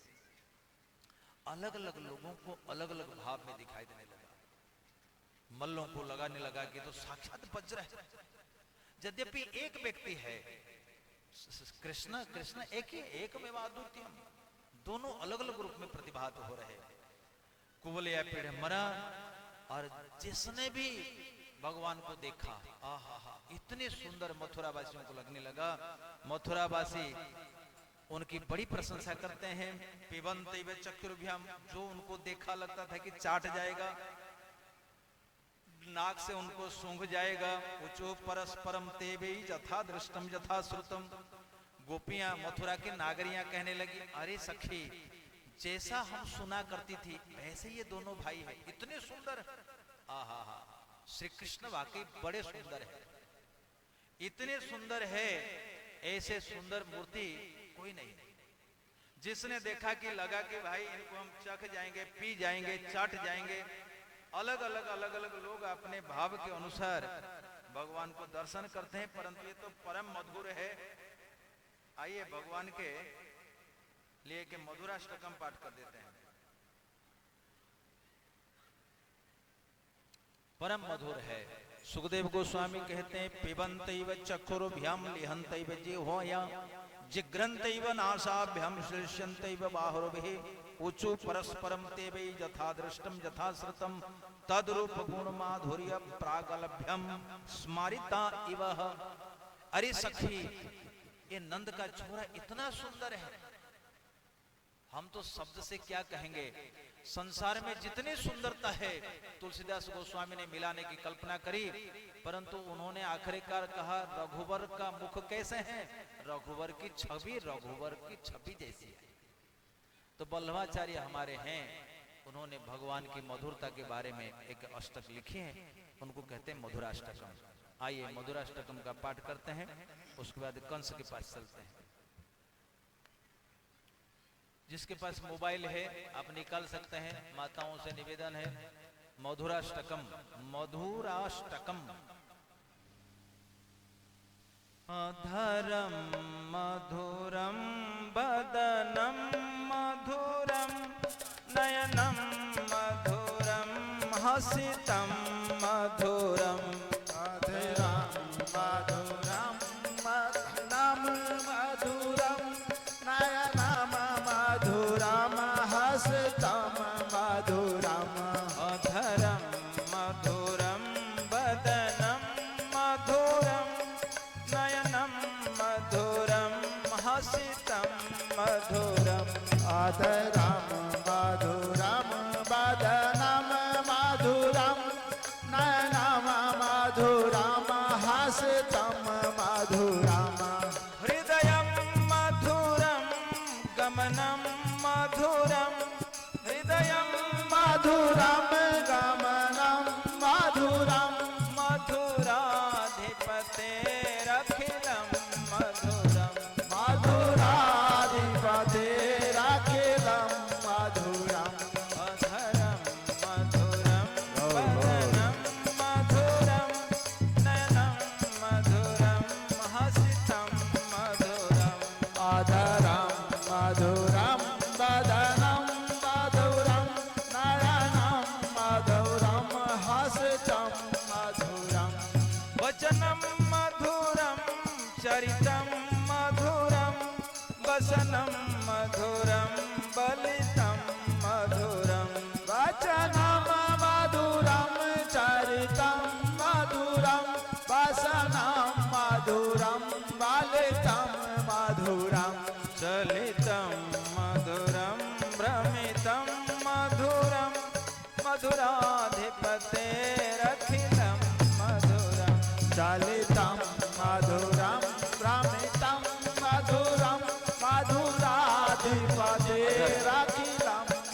अलग अलग लोगों को अलग अलग भाव में दिखाई देने लगा। मल्लों को लगाने लगा कि तो साक्षात वज्र है। यद्यपि एक व्यक्ति है, कृष्ण कृष्ण एक ही, एक में अद्वितीयम, दोनों अलग अलग रूप में प्रतिभात हो रहे। कुवलया पेड़ मरा, और जिसने भी भगवान को देखा, आहा हा, इतने सुंदर मथुरा वासियों को लगने लगा। मथुरा वासी उनकी बड़ी प्रशंसा करते हैं। पिबन्त इव चक्षुर्भ्याम, जो उनको देखा लगता था कि चाट जाएगा, नाक से उनको सूंघ जाएगा। उचो परस्परम तेवे यथा दृष्टम यथा श्रुतम, गोपियां मथुरा की नागरियां कहने लगी, अरे सखी, जैसा हम सुना करती थी वैसे ये दोनों भाई हैं, इतने सुंदर। आहा हा, श्री कृष्ण वाकई बड़े सुंदर है, इतने सुंदर है, ऐसे सुंदर मूर्ति कोई नहीं। जिसने देखा कि लगा कि भाई इनको हम चख जाएंगे, पी जाएंगे, चाट जाएंगे। अलग अलग लोग अपने भाव के अनुसार भगवान को दर्शन करते हैं, परंतु ये तो परम मधुर है। आइए भगवान के लिए के मधुराष्टकम पाठ कर देते हैं। परम मधुर है। सुखदेव गोस्वामी कहते हैं, पिबन्तैव चक्षुर्भ्याम लिहन्तैव जिह्वया जिग्रन्तैव नासाभ्याम शीर्षन्तैव बाहुर्भिः ऊचु परस्परम तेवै यथा दृष्टम यथा श्रुतम तद्रूप गुण माधुर्य प्रागलभ्यम स्मारिता इव। अरे सखी, ये नंद का छोरा इतना सुंदर है, हम तो शब्द से क्या कहेंगे। संसार में जितनी सुंदरता है तुलसीदास गोस्वामी ने मिलाने की कल्पना करी, परंतु उन्होंने आखिरकार कहा रघुवर का मुख कैसे है, रघुवर की छवि रघुवर की छवि जैसी है। तो बल्लभाचार्य हमारे हैं, उन्होंने भगवान की मधुरता के बारे में एक अष्टक लिखी है, उनको कहते हैं मधुराष्टकम। आइए मधुराष्टकम का पाठ करते हैं, उसके बाद कंस के पास चलते हैं। जिसके पास मोबाइल है आप निकाल सकते हैं, माताओं से निवेदन है मधुराष्टकम, मधुराष्टकम। अधरम मधुरम बदनम मधुरम नयनम मधुरम हसितम मधुरम। अधरम मधुरम बदनम मधुरम नयनम मधुरम हसितम मधुरम। अधरम मधुरम बदनम मधुरम नयनम मधुरम हसितम मधुरम। अधरम मधुरम बदनम मधुरम नयनम मधुरम हसितम मधुरम। हृदयम मधुरम गमनम मधुरम, हृदयम मधुरम गमनम मधुरम। मधुराधिपतेरखिलं मधुरम। मधुराधिपतेरखिलं मधुरम। अधरम मधुरम बदनम मधुरम नयनम मधुरम हसितं मधुरम। अधरम मधुरम बदनम मधुरम नयनम मधुरम हसितं मधुरम। वचनम मधुरम चरितम मधुरम वसनम मधुरम बलितम मधुरम। वचनम मधुरम चरितं मधुरम वसनं मधुरं बलितं मधुरम्। चलितं मधुरं भ्रमितं मधुरं मधुराधिपतेरखिलं मधुरम्। चलितं मधुरं भ्रमितं मधुरं मधुराधिपतेरखिलं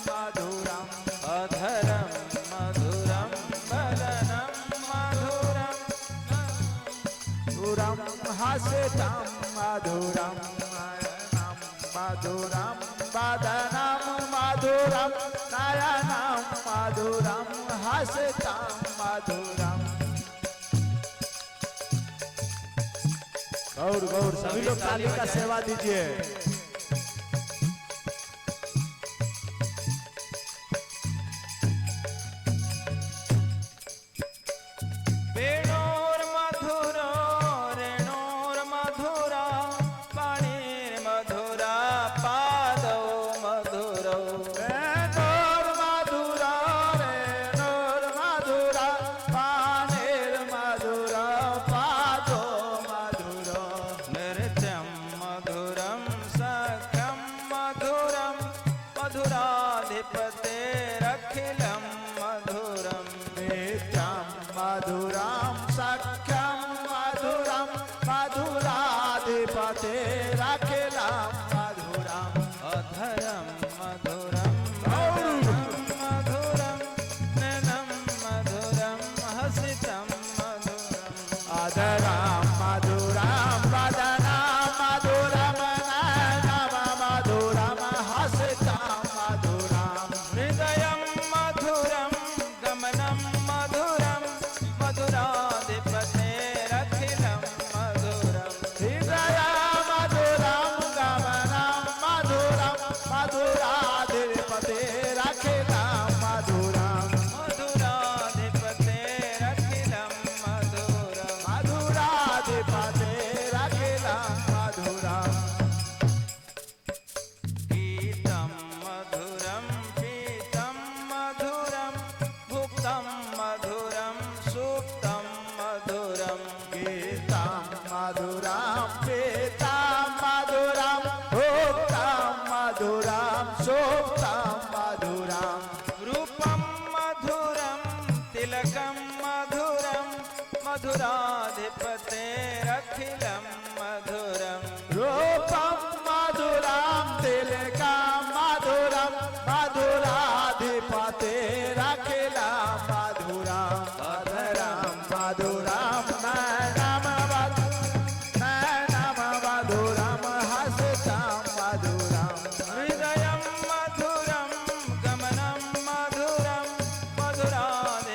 मधुरम्। अधरं मधुरं बदनं मधुरं मधुरं हसितं मधुरं नयनं मधुरं बदनं मधुरं नयनं मधुरं हसितं मधुरम्। गौर गौर सभी लोग ताली का सेवा दीजिए। वेणोर्मधुरो रेणोर्मधुरा पाणिर्मधुरा पादौ मधुरौ। रेणोर्मधुरा रेणोर्मधुरा पाणिर्मधुरा पादो मधुरो। नृत्यं मधुरं सख्यं मधुरं मधुराधिपतेरखिलं मधुरम्। नित्यं मधुरं सख्यं मधुरं मधुराधिपतेरखिलं मधुरम्। अधरं मधुरं बदनं मधुरं नयनं मधुरं हसितं मधुरम्। अधरं मधुरं वदनं मधुरं नयनं मधुरं हसितं मधुरम्। हृदयं मधुरं गमनं मधुरं मधुराधिपतेरखिलं मधुरम्। हृदय मधुरं गमनं मधुरं मधुराधिपतेरखिलं मधुरम्। मधुराधिपतेरखिलं मधुरम्। मधुराधिपतेरखिलं मधुरम्। गीतं मधुरं पीतं मधुरं भुक्तं मधुरं सुप्तं मधुरम्। गीतं मधुरं पीतं मधुरं भुक्तं मधुरं सुप्तं मधुरम्। रूपं मधुरं तिलकं मधुरं मधुराधिपतेरखिलं मधुरम्। रूपं मधुरं तिलकं मधुरं मधुराधिपतेरखिलं मधुरम्। अधरं मधुरं नयनं मधुरं हसितं मधुरम्। हृदयं मधुरं गमनं मधुरं मधुराधिपतेरखिलं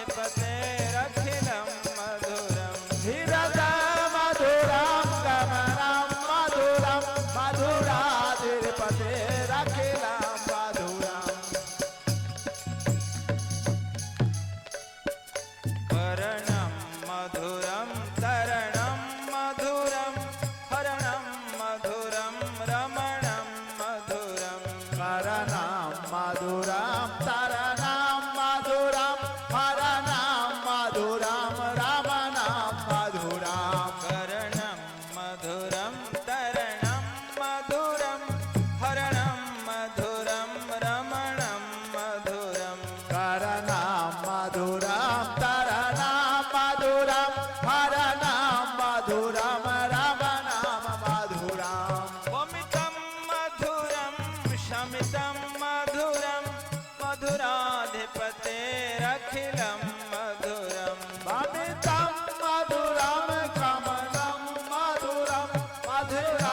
अखिलम मधुरम भमितं मधुरं कमलं मधुरं मधुराधिपतेरखिलं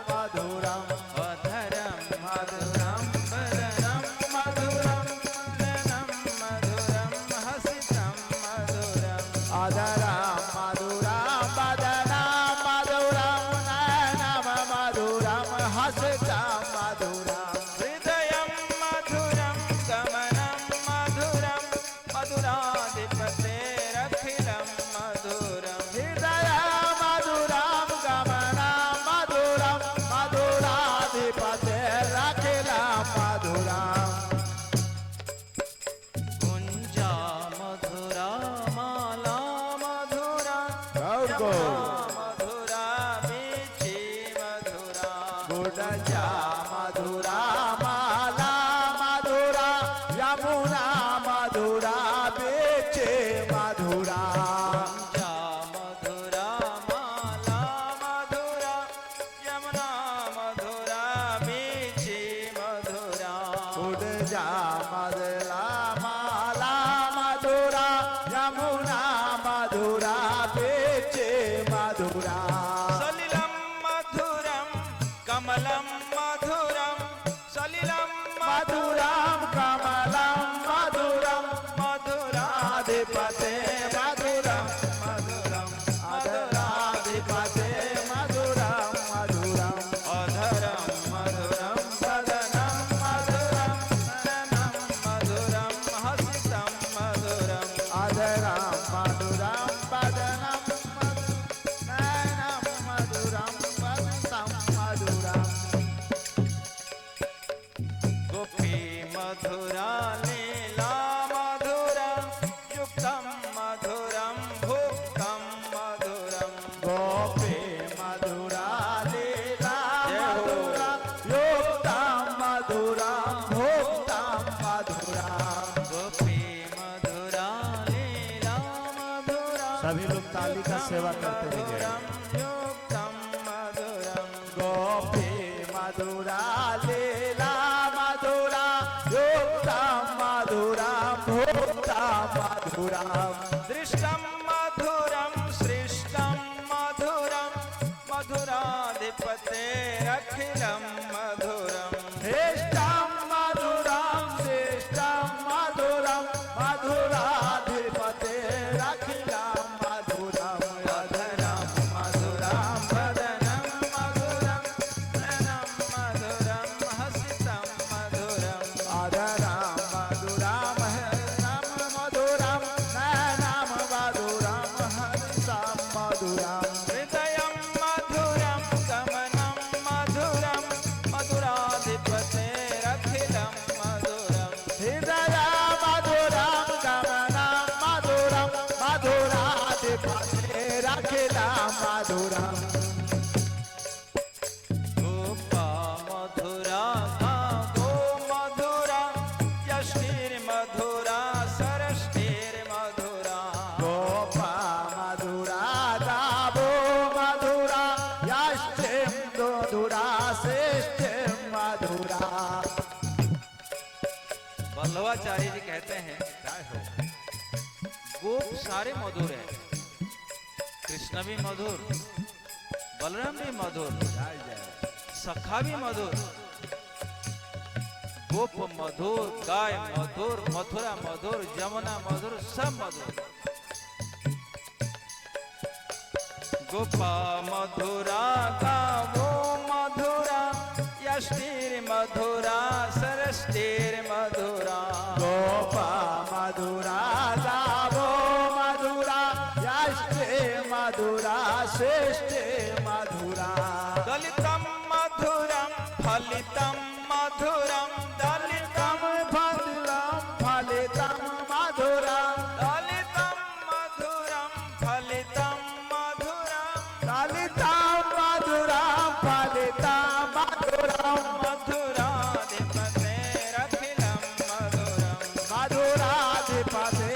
मधुरम् अधरम मधुरम वदनम मधुरम नयनम मधुरम हसितम मधुरम अधरं मधुरं वदनं मधुरं नयनं मधुरं हसितं मधुरम् हृदयम मधुरम गमनम मधुरम मधुराधिपतेरखिलम मधुरम हृदय मधुरं गमनं मधुरं मधुराधिपतेरखिलं मधुरम् कुंजा मधुरा माला मधुरा गौर गो मधुरा बीची मधुरा गुडजा मधुरा माला मधुरा यमुना मधुरा बेचे मधुरा कुंजा मधुरा माला मधुरा यमुना मधुरा बीची मधुरा गुडजा मधुरा माला मधुरा यमुना मधुरा बेचे मधुरा सलिलम मधुरम कमलम मधुरम सलिलम मधुरं कमलं मधुरं मधुराधिपते मधुरं मधुरं अधराधिपते मधुरं मधुरं अधरम मधुरम वदनम मधुरम नयनम मधुरम हसितम मधुरम अधरं मधुरं वदनं नयनं मधुरं वदनं मधुरम् गोपी मधुरा लीला मधुरा युक्तम मधुरम भुक्तम मधुरम गोपी मधुरा लीला जय हो। मधुरा युक्तं मधुरं भोक्तं मधुरा गोपी मधुरा लीला मधुरा सभी लोग ताली का सेवा करते रहिए मधुरम युक्तम मधुरम गोपी मधुरा लीला मधुरा युक्तं मधुरा भोक्ता मधुरा दृष्टम मधुरम सृष्टम मधुरम मधुराधिपतेरखिलम मधुरम श्रेष्ठं मधुरं श्रेष्ठं मधुरं मधुराधिपतेरखिलं मधुरम् अधरम मधुरम वदनम मधुरम नयनम मधुरम हसितम मधुरम अधरं मधुरं हरितं मधुरं नयनं मधुरं हरितं मधुरम् हृदयम मधुरम गमनम मधुरम मधुराधिपतेरखिलम मधुरम हृदय मधुरं गमनं मधुरं मधुराधिपतेरखिलं मधुरम् गोपा मधुरा गो मधुरा यष्टिर मधुरा सरष्टिर मधुरा गोपा मधुरा गावो मधुरा याष्टिं मधुरा श्रेष्ठिं मधुरा वल्लभाचार्य जी कहते हैं गोप सारे मधुर है, कृष्ण भी मधुर, बलराम भी मधुर, सखा भी मधुर, गोप मधुर, गाय मधुर, मथुरा मधुर, यमुना मधुर, सब मधुर। गोपा मधुरा गावो मधुरा यष्टिर मधुरा सरष्टिर मधुरा गोपा मधुरा गावो मधुरा याष्टिं मधुरा श्रेष्ठिं मधुरा दलितम मधुरम फलितम मधुरम दलितम फलितं फलितं मधुरं दलितम मधुरम फलितम मधुरम ललितं मधुरं फलितं मधुरं मधुराधिपतेरखिलम मधुरम मधुराधिपते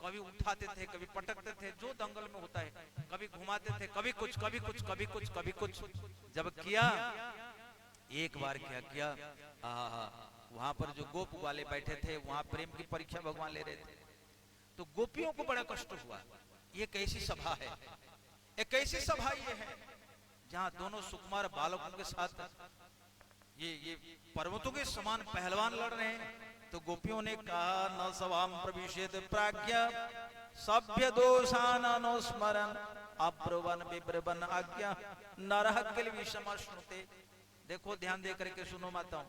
कभी उठाते थे, कभी पटकते थे, जो दंगल में होता है, कभी घुमाते थे, कभी कुछ कभी कुछ कभी कुछ कभी कुछ। जब किया, एक बार क्या किया, वहां पर जो गोप वाले बैठे थे, वहां प्रेम की परीक्षा भगवान ले रहे थे, तो गोपियों को बड़ा कष्ट हुआ। ये कैसी सभा है, एक ऐसी सभा ये है जहां दोनों सुकुमार बालकों के साथ ये पर्वतों के समान पहलवान लड़ रहे हैं। तो गोपियों ने कहा, न सभाम प्रविशेत प्राज्ञा सभ्य दोषान अनुस्मरण अब्रुवन विब्रवन आज्ञा नरह किल विषम श्रुते। देखो ध्यान दे करके सुनो माताओं,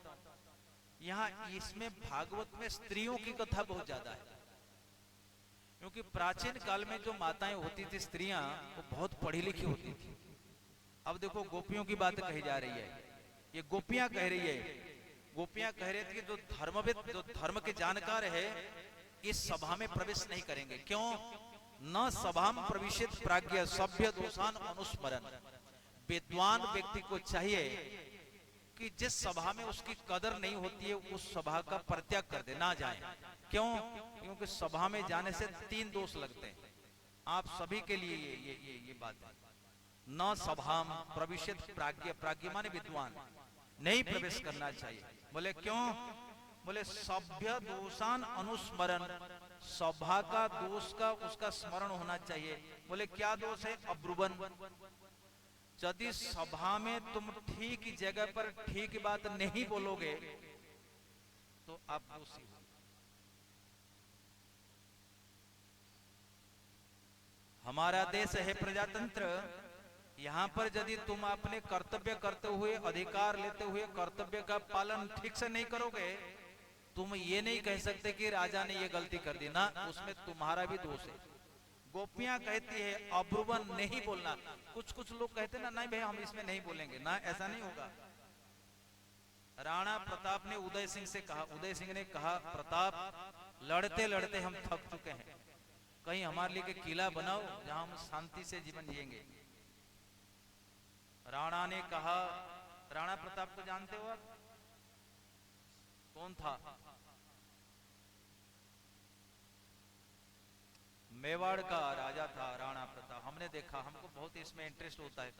यहाँ इसमें भागवत में स्त्रियों की कथा बहुत ज्यादा है, क्योंकि प्राचीन काल में जो माताएं होती थी, स्त्रियां, वो बहुत पढ़ी लिखी होती थी। अब देखो गोपियों की बात कही जा रही है, ये गोपियां कह रही है, गोपियां कह रही थी कि जो धर्मविद, जो धर्म के जानकार है, इस सभा में प्रवेश नहीं करेंगे। क्यों? न सभाम प्रविशित प्राज्ञ सभ्य दोषान अनुस्मरण। विद्वान व्यक्ति को चाहिए कि जिस सभा में उसकी कदर नहीं होती है, उस सभा का परित्याग कर दे, ना जाए। क्यों? क्योंकि सभा में जाने से 3 दोष लगते हैं। आप सभी के लिए ये बात है। न सभाम प्रविशित प्राज्ञ, प्राज्ञ माने विद्वान, नहीं प्रवेश करना चाहिए। बोले क्यों? बोले सभ्य दोषान अनुस्मरण, सभा का दोष का उसका स्मरण होना चाहिए। बोले क्या दोष है? अब्रुवन। यदि सभा में तुम ठीक जगह पर ठीक बात नहीं बोलोगे तो आप दोषी हो। हमारा देश है प्रजातंत्र, यहाँ पर यदि तुम अपने कर्तव्य करते हुए, अधिकार लेते हुए कर्तव्य का पालन ठीक से नहीं करोगे, तुम ये नहीं कह सकते कि राजा ने ये गलती कर दी ना, उसमें तुम्हारा भी दोष है। गोपियां कहती है अब्रुवन, नहीं बोलना। कुछ लोग कहते ना, नहीं भाई हम इसमें नहीं बोलेंगे ना, ऐसा नहीं होगा। राणा प्रताप ने उदय सिंह से कहा, उदय सिंह ने कहा, प्रताप लड़ते लड़ते हम थक चुके हैं, कहीं हमारे लिए किला बनाओ जहां हम शांति से जीवन जिएंगे। राणा ने कहा, राणा प्रताप को जानते हो आप? कौन था? मेवाड़ का राजा था राणा प्रताप। हमने देखा, हमको बहुत इसमें इंटरेस्ट होता है।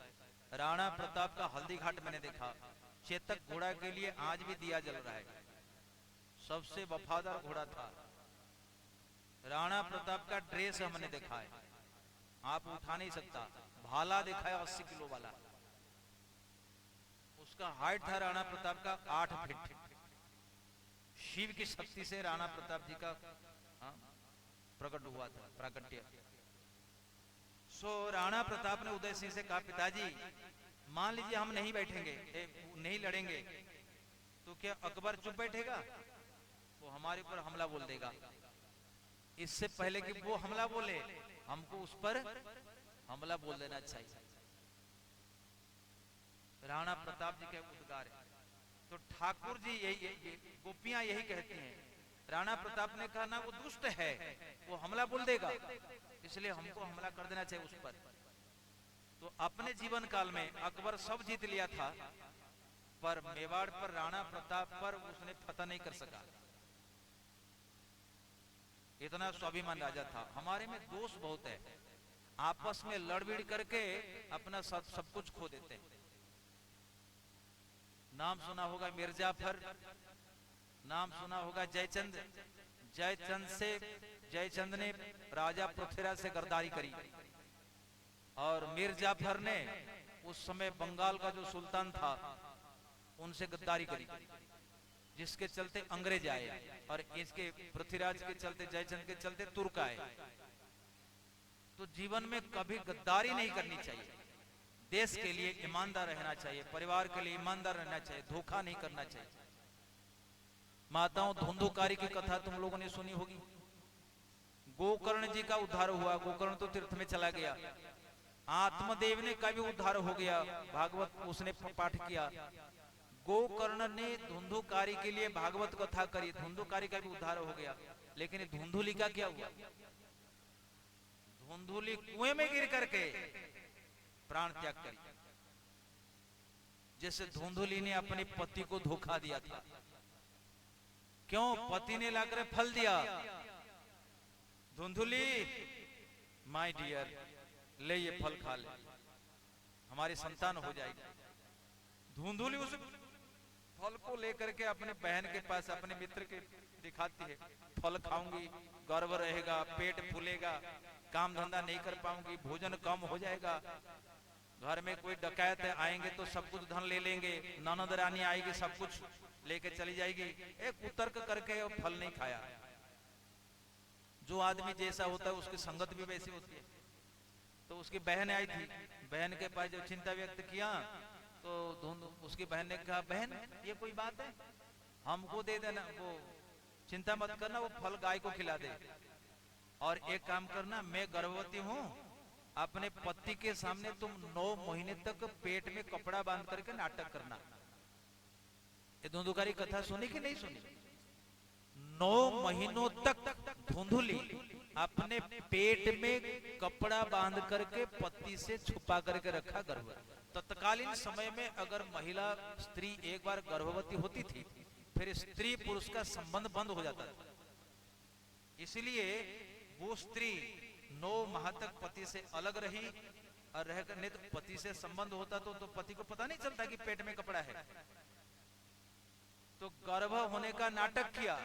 राणा प्रताप का हल्दी घाट मैंने देखा, चेतक घोड़ा के लिए आज भी दिया जल रहा है, सबसे वफादार घोड़ा था। राणा प्रताप का ड्रेस हमने देखा है, आप उठा नहीं सकता, भाला देखा है 80 किलो वाला। उसका हाइट था राणा प्रताप का 8 फीट। शिव की शक्ति से राणा प्रताप जी का प्रकट हुआ था, प्राकट्य। राणा प्रताप ने उदय सिंह से कहा, पिताजी मान लीजिए हम नहीं बैठेंगे, नहीं लड़ेंगे, तो क्या अकबर चुप बैठेगा? वो हमारे ऊपर हमला बोल देगा। इससे पहले कि वो हमला बोले, हमको उस पर हमला बोल देना चाहिए। राणा प्रताप जी के उद्गार है। तो ठाकुर जी यही, गोपियां यही कहती हैं, राणा प्रताप ने कहा ना वो दुष्ट है, वो हमला बोल देगा, इसलिए हमको हमला कर देना चाहिए उस पर। तो अपने जीवन काल में अकबर सब जीत लिया था, पर मेवाड़ पर राणा प्रताप पर उसने फतह नहीं कर सका। इतना स्वाभिमान राजा था। हमारे में दोष बहुत है, आपस में लड़बिड़ करके अपना सब कुछ खो देते हैं। नाम सुना होगा मिर्जाफर, नाम सुना होगा जयचंद। जयचंद ने राजा पृथ्वीराज से गद्दारी करी, और मिर्जाफर ने उस समय बंगाल का जो सुल्तान था उनसे गद्दारी करी, जिसके चलते अंग्रेज आए, और इसके पृथ्वीराज के चलते, जयचंद के चलते तुर्क आए। तो जीवन में कभी गद्दारी नहीं करनी चाहिए, देश के लिए ईमानदार रहना चाहिए, परिवार के लिए ईमानदार रहना चाहिए, धोखा नहीं करना चाहिए। माताओं, धुंधुकारी की कथा तुम लोगों ने सुनी होगी। गोकर्ण जी का उद्धार हुआ, गोकर्ण तो तीर्थ में चला गया। आत्मदेव ने का भी उद्धार हो गया, भागवत उसने पाठ किया। गोकर्ण ने धुंधुकारी के लिए भागवत कथा करी, धुंधुकारी का भी उद्धार हो गया। लेकिन धुंधुली का क्या हुआ? धुंधुली कुएं में गिर करके प्राण त्याग करी। जैसे धुंधुली ने अपने पति को धोखा दिया था। क्यों? पति ने लाकर फल दिया, धुंधुली माय डियर, ले ये फल खा ले, हमारी संतान हो जाएगी। धुंधुली उस फल को लेकर के अपने बहन के पास, अपने मित्र के दिखाती है, फल खाऊंगी, गर्व रहेगा, पेट फूलेगा, काम धंधा नहीं कर पाऊंगी, भोजन कम हो जाएगा, घर में कोई डकैत आएंगे तो सब कुछ धन ले लेंगे, ननद रानी आएगी सब कुछ लेके चली जाएगी। एक कुतर्क करके और फल नहीं खाया। जो आदमी जैसा होता है उसकी संगत भी वैसी होती है। तो उसकी बहन आई थी, बहन के पास जब चिंता व्यक्त किया तो उसकी बहन ने कहा, बहन ये कोई बात है, हमको दे देना, वो चिंता मत करना, वो फल गाय को खिला दे, और एक काम करना, मैं गर्भवती हूँ, अपने पति के सामने तुम 9 महीने तक पेट में कपड़ा बांध करके नाटक करना। ये धुंधुकारी कथा सुनी कि नहीं सुनी? 9 महीनों तक धुंधुली अपने पेट में कपड़ा बांध करके पति से छुपा करके रखा गर्भ। तत्कालीन समय में अगर महिला स्त्री एक बार गर्भवती होती थी, फिर स्त्री पुरुष का संबंध बंद हो जाता था। इसलिए वो स्त्री 9 माह तक पति से अलग रही, और रहकर नहीं तो पति से संबंध होता तो पति को पता नहीं चलता कि पेट में कपड़ा है। तो गर्भ होने का नाटक किया,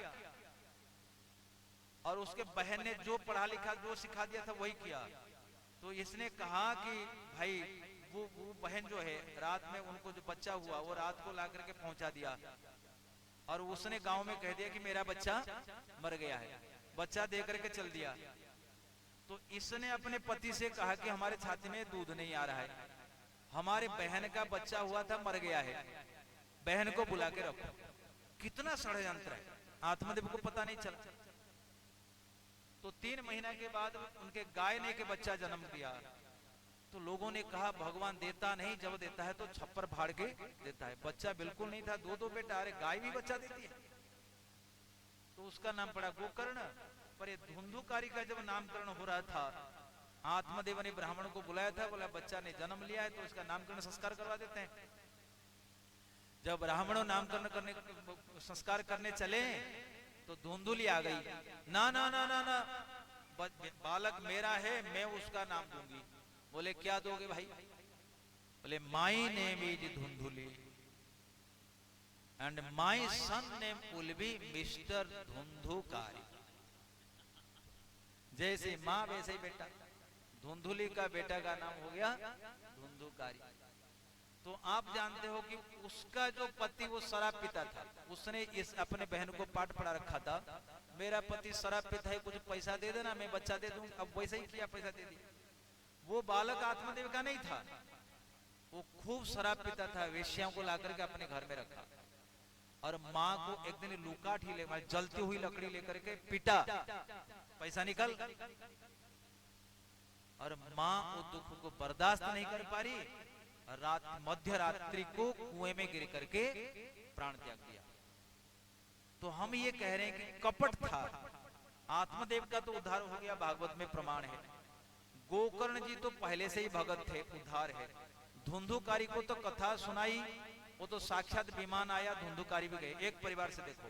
और उसके बहन ने जो पढ़ा लिखा, जो सिखा दिया था वही किया। तो इसने कहा कि भाई वो बहन जो है, रात में उनको जो बच्चा हुआ वो रात को ला करके पहुंचा दिया, और उसने गांव में कह दिया कि मेरा बच्चा मर गया है, बच्चा दे करके चल दिया। तो इसने अपने पति से कहा कि हमारे छाती में दूध नहीं आ रहा है, हमारे बहन का बच्चा हुआ था, मर गया है, बहन को बुला के रखो। कितना षड्यंत्र है, आत्मदेव को पता नहीं चला। तो 3 महीना के बाद उनके गाय ने के बच्चा जन्म दिया। तो लोगों ने कहा भगवान देता नहीं, जब देता है तो छप्पर फाड़ के देता है। बच्चा बिल्कुल नहीं था, 2 बेटा, अरे गाय भी बच्चा देती है। तो उसका नाम पड़ा गोकर्ण। पर ये धुंधुकारी का जब नामकरण हो रहा था, आत्मदेव ने ब्राह्मण को बुलाया था, बोला बच्चा ने जन्म लिया है तो इसका नामकरण संस्कार करवा देते हैं। जब ब्राह्मणों नामकरण करने संस्कार करने चले तो धुंधुली आ गई, ना ना ना ना ना, बालक मेरा है, मैं उसका नाम दूंगी। बोले क्या दोगे भाई? बोले my name is Dhundhuli and my son name will be mister Dhundhukari. जैसे माँ वैसे ही बेटा, धुंधुली का बेटा का नाम हो गया धुंधुकारी। तो आप जानते हो कि उसका जो पति वो शराब पीता था, उसने इस अपने बहन को पाठ पढ़ा रखा था, मेरा पति शराब पीता है, कुछ पैसा दे देना, मैं बच्चा दे दूं। अब वैसे ही किया, पैसा दे दिया। वो बालक आत्मदेव का नहीं था, वो खूब शराब पीता था, वेश्याओं को ला करके अपने घर में रखा, और माँ को एक दिन लुकाठ ही ले, जलती हुई लकड़ी लेकर के पीटा, पैसा निकल। और माँ वो दुख को बर्दाश्त नहीं कर पा रही, रात मध्य रात्रि को कुएं में गिर करके प्राण त्याग दिया। तो हम ये कह रहे हैं कि कपट था, आत्मदेव का तो उद्धार हो गया, भागवत में प्रमाण है। गोकर्ण जी तो पहले से ही भगत थे, उद्धार है। धुंधुकारी को तो कथा सुनाई, वो तो साक्षात विमान आया, धुंधुकारी भी गए। एक परिवार से देखो,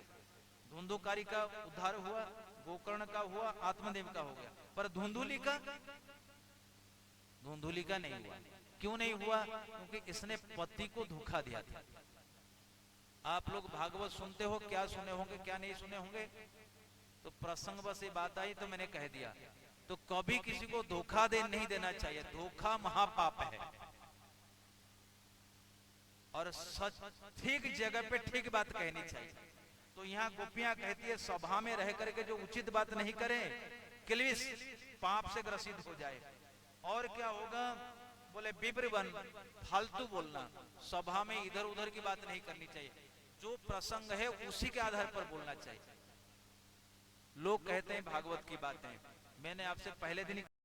धुंधुकारी का उद्धार हुआ, गोकर्ण का हुआ, आत्मदेव का हो गया, पर धुंधुली का नहीं हुआ। क्यों नहीं हुआ? क्योंकि इसने पति को धोखा दिया था। आप लोग भागवत सुनते हो, क्या सुने होंगे क्या नहीं सुने होंगे, तो प्रसंग बस ये बात आई तो मैंने कह दिया। तो कभी किसी को धोखा नहीं देना चाहिए, धोखा महापाप है। और सच ठीक जगह पे ठीक बात कहनी चाहिए। तो यहाँ गोपियां कहती है सभा में रह करके जो उचित बात नहीं करें, क्लेश पाप से ग्रसित हो जाए। और क्या होगा? बोले विप्रवन, फालतू बोलना, सभा में इधर उधर की बात नहीं करनी चाहिए, जो प्रसंग है उसी के आधार पर बोलना चाहिए। लोग कहते हैं भागवत की बातें, मैंने आपसे पहले दिन